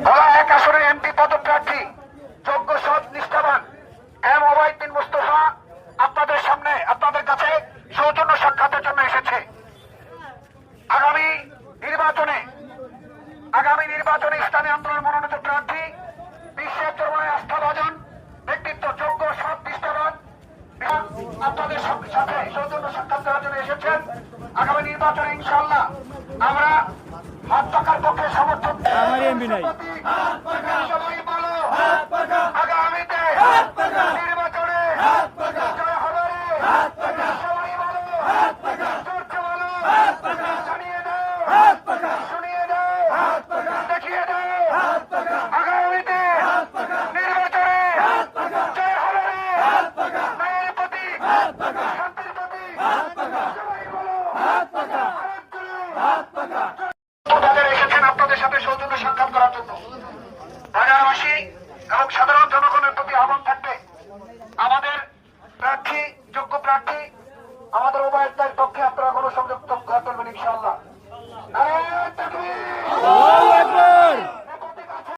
ভোলা 1 আসনের এমপি পদপ্রার্থী যোগ্য সৎ নিষ্ঠাবান এম ওবায়দুদ্দিন মুস্তফা আপনাদের সামনে আপনাদের কাছে সৌজন্য সাক্ষাতের জন্য এসেছে। আগামী নির্বাচনে ইসলামী আন্দোলন মনোনীত প্রার্থী বিশ্বের চরমায় আস্থাভাজন ব্যক্তিত্ব যোগ্য সৎ নিষ্ঠাবান আপনাদের সাথে সৌজন্য সাক্ষাৎ করার জন্য এসেছেন। আগামী নির্বাচনে ইনশাআল্লাহ আমরা হাত পাকার পক্ষে সমর্থন। সবাই বলো আগামীতে নির্বাচনে জয় হবে। সবাই বলো জোরকে বলো, জানিয়ে দাও, শুনিয়ে দাও, দেখিয়ে দাও। আগামীতে নির্বাচনে জয় হবে। ন্যায়ের প্রতি, শান্তির প্রতি সবাই বলো বাজারে এসেছেন আপনাদের সাথে সৌজন্য সাক্ষাৎ করার জন্য। বাজারবাসী এবং সাধারণ জনগণের প্রতি আহ্বান থাকবে, আমাদের প্রার্থী যোগ্য প্রার্থী আমাদের ওবায়দুল্লাহর পক্ষে আপনারা গণসংযোগ করবেন ইনশাআল্লাহ।